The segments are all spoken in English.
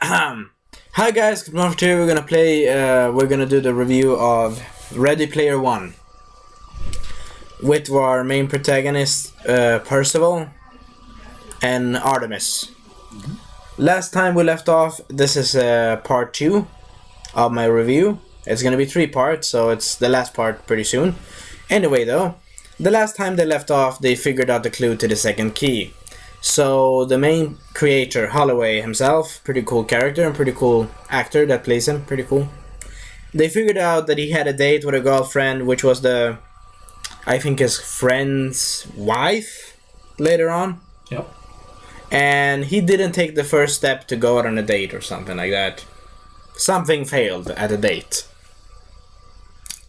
Hi guys, today we're gonna play. We're gonna do the review of Ready Player One with our main protagonist Percival and Artemis. Last time we left off, this is part 2 of my review. It's gonna be 3 parts, so it's the last part pretty soon. Anyway, though, the last time they left off, they figured out the clue to the second key. So the main creator, Holloway himself, pretty cool character and pretty cool actor that plays him, pretty cool. They figured out that he had a date with a girlfriend, which was I think his friend's wife later on. Yep. And he didn't take the first step to go out on a date or something like that. Something failed at a date.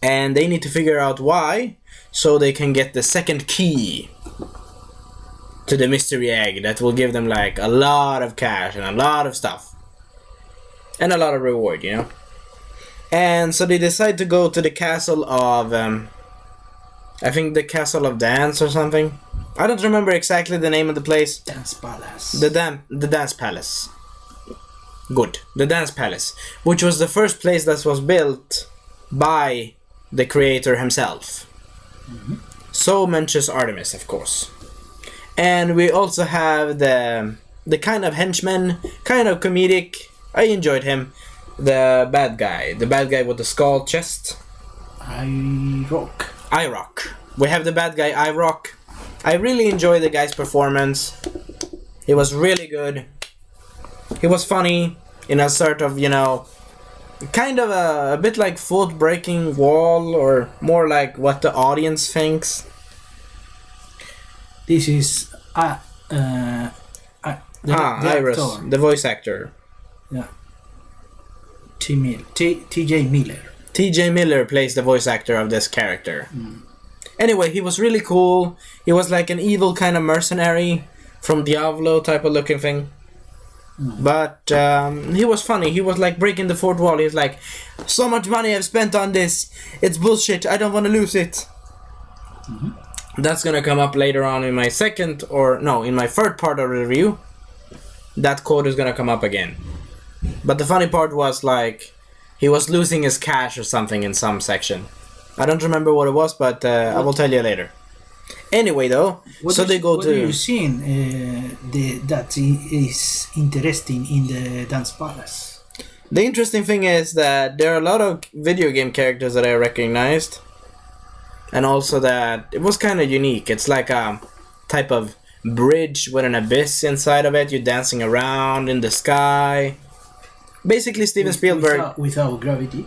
And they need to figure out why, so they can get the second key to the mystery egg that will give them like a lot of cash and a lot of stuff. And a lot of reward, you know? And so they decide to go to the castle of, I think the Castle of Dance or something. I don't remember exactly the name of the place. Dance Palace. The Dance Palace. Good. The Dance Palace. Which was the first place that was built by the creator himself. So mentions Artemis, of course. And we also have the kind of henchman, kind of comedic. I enjoyed him. The bad guy with the skull chest. I-Rock. We have the bad guy I-Rock. I really enjoyed the guy's performance. He was really good. He was funny in a sort of, kind of a bit like foot breaking wall, or more like what the audience thinks. This is Iris, the voice actor. Yeah. T.J. Miller. T.J. Miller plays the voice actor of this character. Anyway, he was really cool. He was like an evil kind of mercenary from Diablo type of looking thing. But he was funny. He was like breaking the fourth wall. He was like, so much money I've spent on this. It's bullshit. I don't want to lose it. That's gonna come up later on in my in my third part of the review. That quote is gonna come up again. But the funny part was like, he was losing his cash or something in some section. I don't remember what it was, but I will tell you later. Anyway, though, what are you seeing that is interesting in the Dance Palace? The interesting thing is that there are a lot of video game characters that I recognized. And also that it was kind of unique. It's like a type of bridge with an abyss inside of it. You're dancing around in the sky. Basically, Steven Spielberg... Without gravity.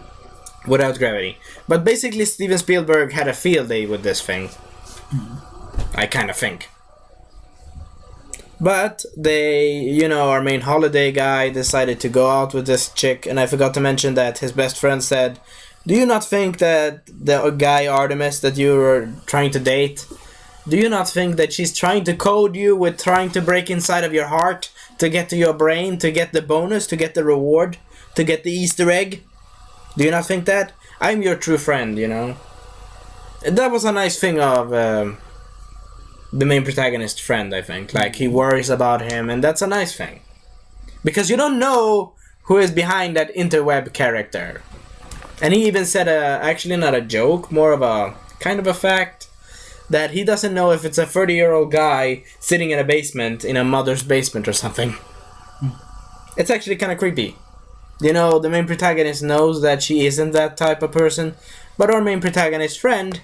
Without gravity. But basically, Steven Spielberg had a field day with this thing. I kind of think. But they, our main holiday guy decided to go out with this chick. And I forgot to mention that his best friend said, do you not think that the guy Artemis that you were trying to date, do you not think that she's trying to code you with trying to break inside of your heart to get to your brain, to get the bonus, to get the reward, to get the Easter egg? Do you not think that? I'm your true friend, That was a nice thing of the main protagonist friend, I think. Like, he worries about him, and that's a nice thing. Because you don't know who is behind that interweb character. And he even said, actually not a joke, more of a kind of a fact, that he doesn't know if it's a 30-year-old guy sitting in a basement, in a mother's basement or something. It's actually kind of creepy. The main protagonist knows that she isn't that type of person, but our main protagonist friend...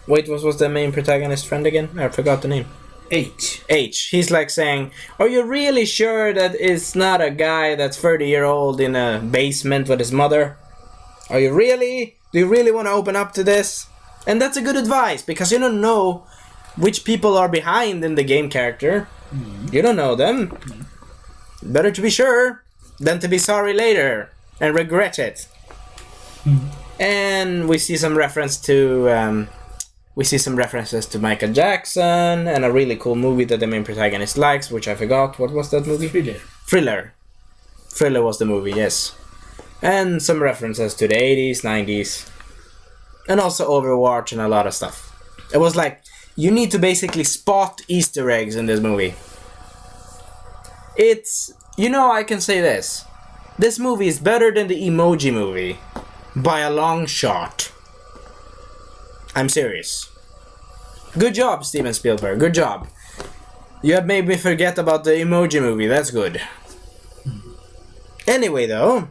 Wait, what was the main protagonist friend again? I forgot the name. H. He's like saying, are you really sure that it's not a guy that's 30-year-old in a basement with his mother? Do you really want to open up to this? And that's a good advice, because you don't know which people are behind in the game character. You don't know them. Better to be sure than to be sorry later and regret it. And we see some references to Michael Jackson and a really cool movie that the main protagonist likes, which I forgot. What was that movie? Thriller was the movie, yes. And some references to the 80s, 90s. And also Overwatch and a lot of stuff. It was like, you need to basically spot Easter eggs in this movie. It's You know, I can say this. This movie is better than the Emoji Movie. By a long shot. I'm serious. Good job, Steven Spielberg. Good job. You have made me forget about the Emoji Movie. That's good. Anyway, though.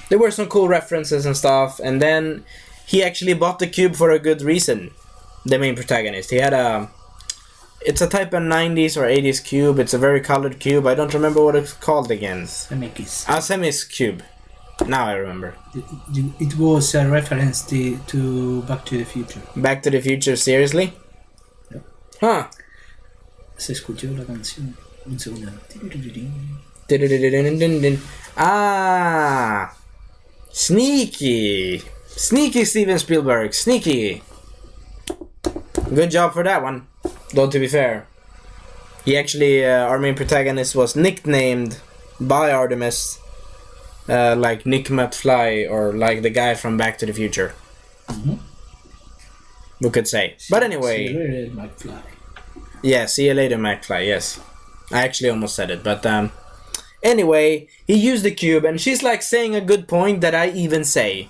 There were some cool references and stuff. And then he actually bought the cube for a good reason. The main protagonist. He had a... It's a type of 90s or 80s cube. It's a very colored cube. I don't remember what it's called again. Zemeckis. Zemeckis cube. Now I remember. It was a reference to Back to the Future. Back to the Future, seriously? Yep. Huh. Se escuchó la canción. Un segundo. Ah! Sneaky! Sneaky Steven Spielberg. Sneaky! Good job for that one. Though to be fair. He actually, our main protagonist was nicknamed by Artemis like Nick McFly or like the guy from Back to the Future. Mm-hmm. We could say. But anyway. See you later, McFly. Yeah, see you later, McFly, yes. I actually almost said it, but anyway, he used the cube and she's like saying a good point that I even say.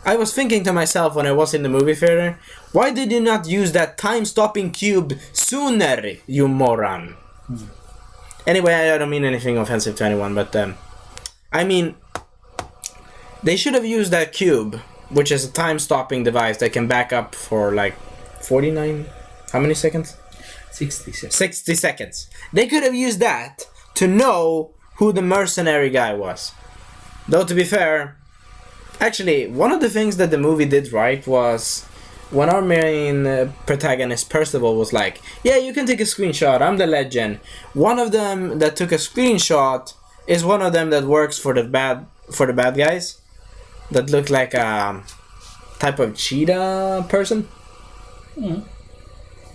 I was thinking to myself when I was in the movie theater, why did you not use that time-stopping cube sooner, you moron? Anyway, I don't mean anything offensive to anyone, but I mean, they should have used that cube, which is a time-stopping device that can back up for like 49, how many seconds? 60 seconds. 60 seconds. They could have used that to know who the mercenary guy was. Though to be fair, actually, one of the things that the movie did right was when our main protagonist Percival was like, yeah, you can take a screenshot, I'm the legend. One of them that took a screenshot is one of them that works for the bad guys that look like a type of cheetah person. Mm.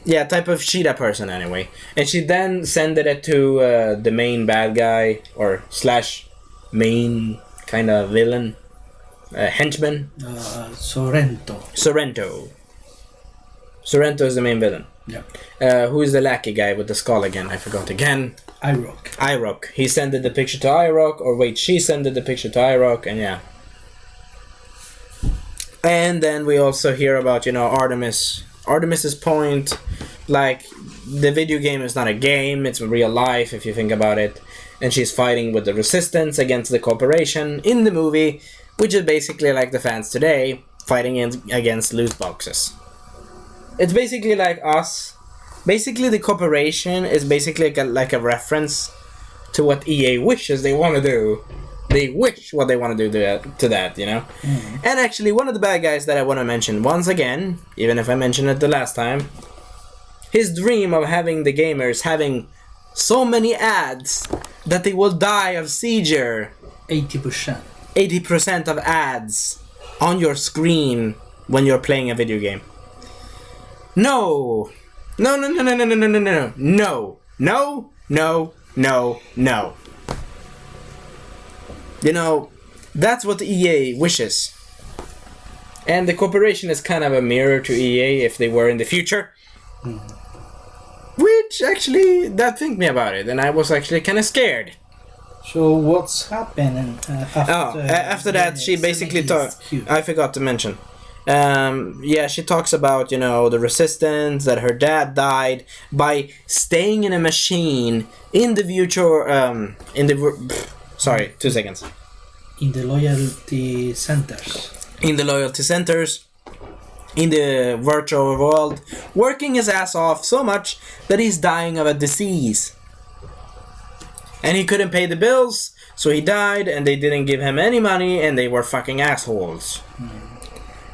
Yeah, type of cheetah person anyway. And she then sent it to the main bad guy or slash main kind of villain. Henchman. Sorrento. Sorrento is the main villain. Yeah. Who is the lackey guy with the skull again? I forgot again. IROC. He sent the picture to IROC, or wait, she sent the picture to IROC, and yeah. And then we also hear about, Artemis's point, like, the video game is not a game, it's real life if you think about it. And she's fighting with the resistance against the corporation in the movie, which is basically like the fans today, fighting against loot boxes. It's basically like us. Basically, the corporation is basically like a reference to what EA wishes they want to do. They wish what they want to do to that, Mm-hmm. And actually, one of the bad guys that I want to mention once again, even if I mentioned it the last time, his dream of having the gamers having so many ads that they will die of seizure. 80%. 80% of ads on your screen when you're playing a video game. No. That's what EA wishes. And the corporation is kind of a mirror to EA if they were in the future. Which actually, that think me about it, and I was actually kind of scared. So what's happened after that, she basically talked. I forgot to mention. She talks about the resistance, that her dad died by staying in a machine in the future. Sorry, 2 seconds. In the loyalty centers. In the loyalty centers. In the virtual world, working his ass off so much that he's dying of a disease. And he couldn't pay the bills, so he died, and they didn't give him any money, and they were fucking assholes.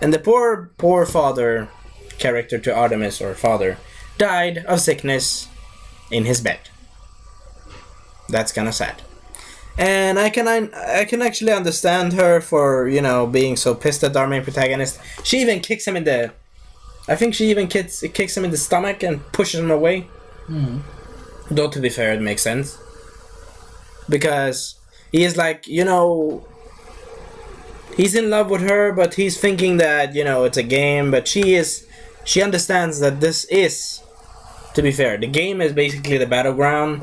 And the poor father, character to Artemis, or father, died of sickness in his bed. That's kind of sad. And I can actually understand her for, being so pissed at our main protagonist. She even kicks him in the... I think she even kicks him in the stomach and pushes him away. Mm. Though, to be fair, it makes sense. Because he is like, he's in love with her, but he's thinking that, it's a game. But she understands that this is to be fair, the game is basically the battleground,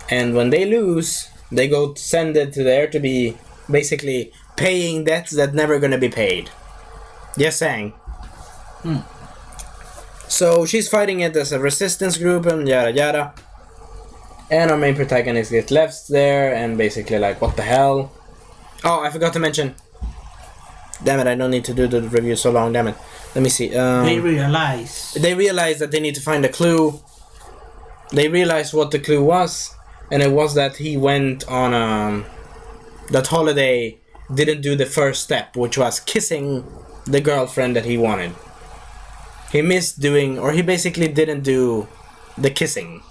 and when they lose, they go send it to there to be basically paying debts that never gonna be paid. Just saying. So she's fighting it as a resistance group and yada yada. And our main protagonist gets left there and basically like, what the hell? Oh, I forgot to mention. Damn it, I don't need to do the review so long, damn it. Let me see. They realize that they need to find a clue. They realized what the clue was, and it was that he went on that Holiday didn't do the first step, which was kissing the girlfriend that he wanted. He missed doing, or he basically didn't do the kissing,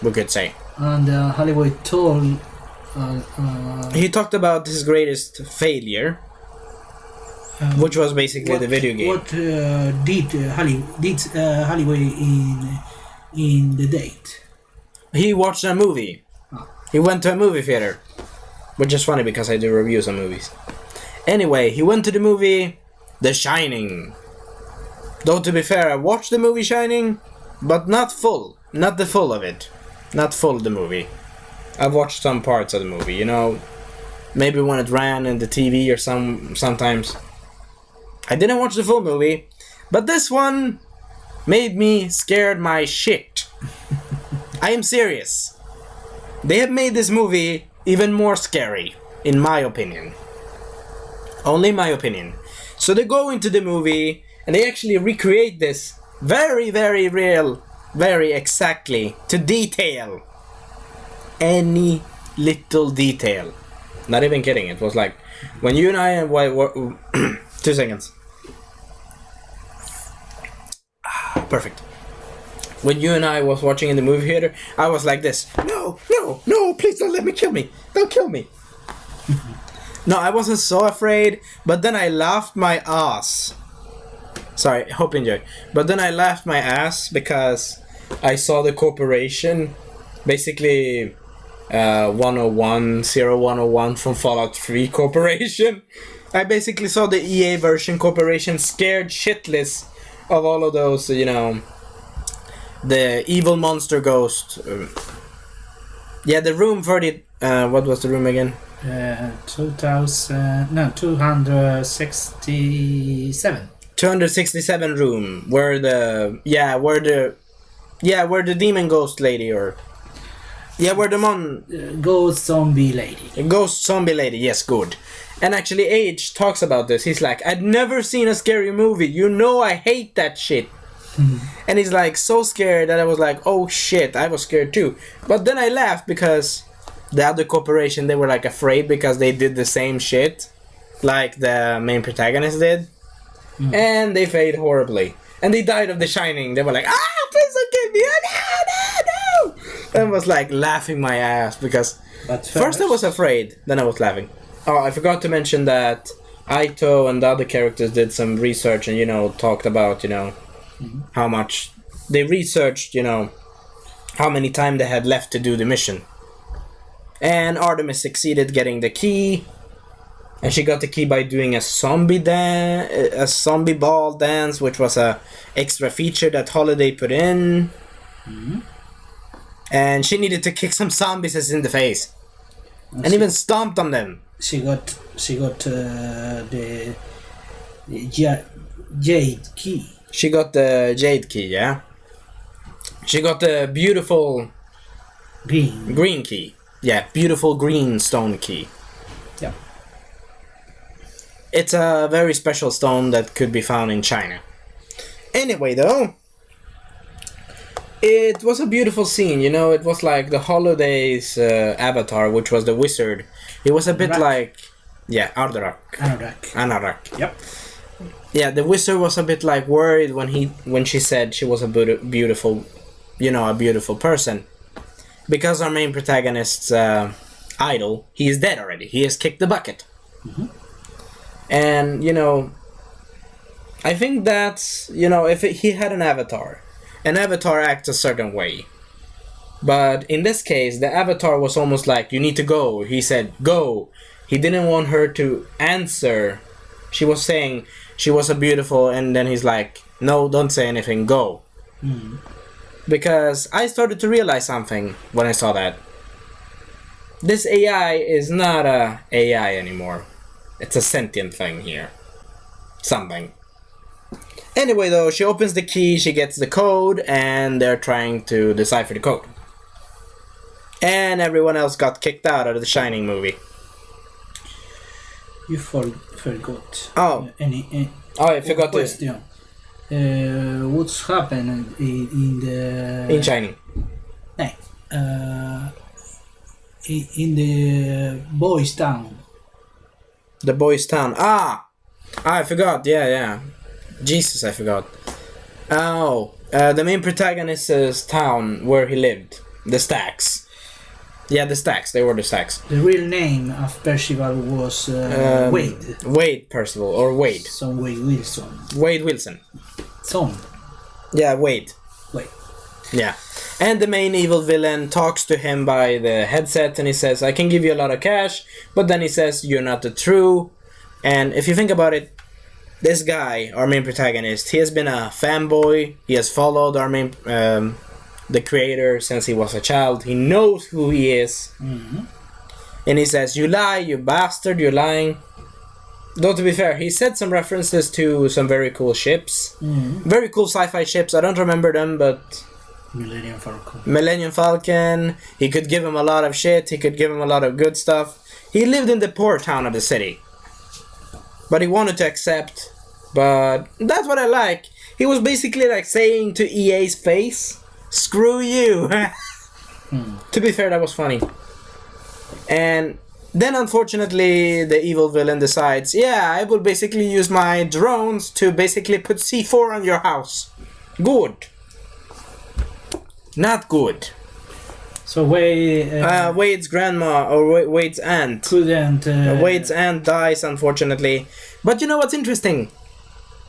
we could say. And Hollywood told... he talked about his greatest failure, which was basically the video game. What did Hollywood in the date? He watched a movie. He went to a movie theater. Which is funny because I do reviews on movies. Anyway, he went to the movie The Shining. Though to be fair, I watched the movie Shining, but not full. Not the full of it. Not full of the movie. I've watched some parts of the movie, you know. Maybe when it ran in the TV or sometimes. I didn't watch the full movie, but this one made me scared my shit. I am serious. They have made this movie even more scary, in my opinion. Only my opinion. So they go into the movie and they actually recreate this very, very real, very exactly, to detail. Any little detail. Not even kidding, it was like, when you and I were 2 seconds. Perfect. When you and I was watching in the movie theater, I was like this. No, no, no, please don't let me kill me. Don't kill me. No, I wasn't so afraid, but then I laughed my ass. Sorry, hope you enjoy. But then I laughed my ass because I saw the corporation, basically 0101 from Fallout 3 Corporation. I basically saw the EA version corporation scared shitless of all of those, you know, the evil monster ghost. Yeah, the room 30. What was the room again? 267. 267 room, where the demon ghost lady, or where the Ghost zombie lady. Ghost zombie lady. Yes, good. And actually, Age talks about this. He's like, I'd never seen a scary movie. You know, I hate that shit. And he's like so scared that I was like, oh shit, I was scared too. But then I laughed because the other corporation, they were like afraid because they did the same shit like the main protagonist did. And they failed horribly. And they died of The Shining. They were like, please don't kill me. Oh, no. And I was like laughing my ass because first I was afraid, then I was laughing. Oh, I forgot to mention that Aito and the other characters did some research and, you know, talked about, you know, how much they researched, you know, how many time they had left to do the mission. And Artemis succeeded getting the key, and she got the key by doing a zombie ball dance, which was a extra feature that Holiday put in. And she needed to kick some zombies in the face, and even stomped on them. She got the jade key. She got the jade key, yeah. She got the beautiful green key. Yeah, beautiful green stone key. Yeah. It's a very special stone that could be found in China. Anyway, though, it was a beautiful scene, you know. It was like the Holiday's avatar, which was the wizard. It was a bit like... Yeah, Anorak. Yep. Yeah, the wizard was a bit like worried when she said she was a beautiful, you know, a beautiful person. Because our main protagonist's idol, he is dead already. He has kicked the bucket. And, you know, I think that's, you know, if he had an avatar acts a certain way. But in this case, the avatar was almost like, you need to go. He said, go. He didn't want her to answer. She was saying she was a beautiful, and then he's like, no, don't say anything, go. Because I started to realize something when I saw that. This AI is not a AI anymore. It's a sentient thing here. Something. Anyway, though, she opens the key, she gets the code, and they're trying to decipher the code. And everyone else got kicked out of the Shining movie. You forgot. Oh. I forgot to... question. What's happened in the... In Shining. No. In the boys' town. The boys' town. I forgot. Yeah. Jesus, I forgot. The main protagonist's town where he lived. The Stacks. Yeah, the Stacks. They were the Stacks. The real name of Percival was Wade. Wade Percival, or Wade. Son Wade Wilson. Wade Wilson. Son. Yeah, Wade. Wade. Yeah. And the main evil villain talks to him by the headset and he says, I can give you a lot of cash, but then he says, you're not the true. And if you think about it, this guy, our main protagonist, he has been a fanboy. He has followed our main, the creator since he was a child. He knows who he is. Mm-hmm. And he says, you lie, you bastard, you're lying. Though to be fair, he said some references to some very cool ships. Mm-hmm. Very cool sci-fi ships. I don't remember them, but... Millennium Falcon. He could give him a lot of shit. He could give him a lot of good stuff. He lived in the poor town of the city. But he wanted to accept. But that's what I like. He was basically like saying to EA's face, screw you. To be fair, that was funny. And then unfortunately the evil villain decides, yeah, I will basically use my drones to basically put C4 on your house. Good. Not good. So Wade's grandma, or Wade's aunt. Couldn't... Wade's aunt dies, unfortunately. But you know what's interesting?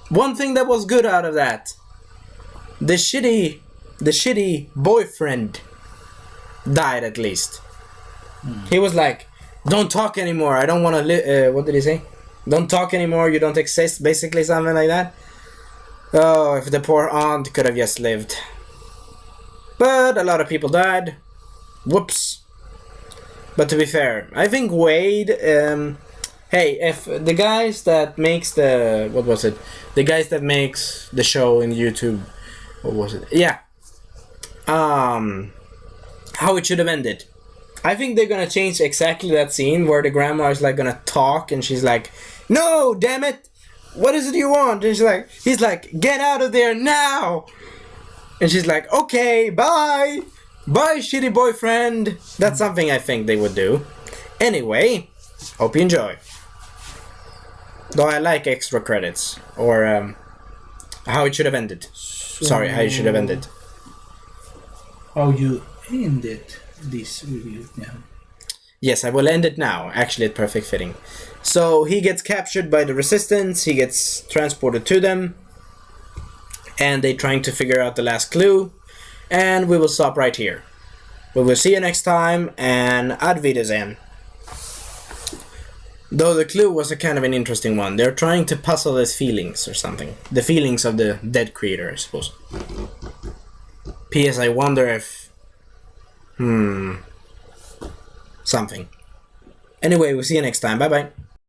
One thing that was good out of that. The shitty boyfriend died, at least. He was like, don't talk anymore, I don't want to live... what did he say? Don't talk anymore, you don't exist, basically something like that. Oh, if the poor aunt could have just lived. But a lot of people died. Whoops. But to be fair, I think Wade... hey, if the guys that makes the... What was it? The guys that makes the show in YouTube... What was it? Yeah. How it should have ended. I think they're gonna change exactly that scene where the grandma is like gonna talk and she's like, no, damn it! What is it you want? And he's like, get out of there now! And she's like, okay, bye! Bye, shitty boyfriend! That's something I think they would do. Anyway, hope you enjoy. Though I like extra credits. Or, how it should have ended. Sorry, how it should have ended. How you ended this review now? Yes, I will end it now. Actually, it's perfect fitting. So, he gets captured by the Resistance. He gets transported to them. And they're trying to figure out the last clue. And we will stop right here. We will see you next time, and ad wiedersehen. Though the clue was a kind of an interesting one. They're trying to puzzle his feelings or something. The feelings of the dead creator, I suppose. P.S. I wonder if... something. Anyway, we'll see you next time. Bye-bye.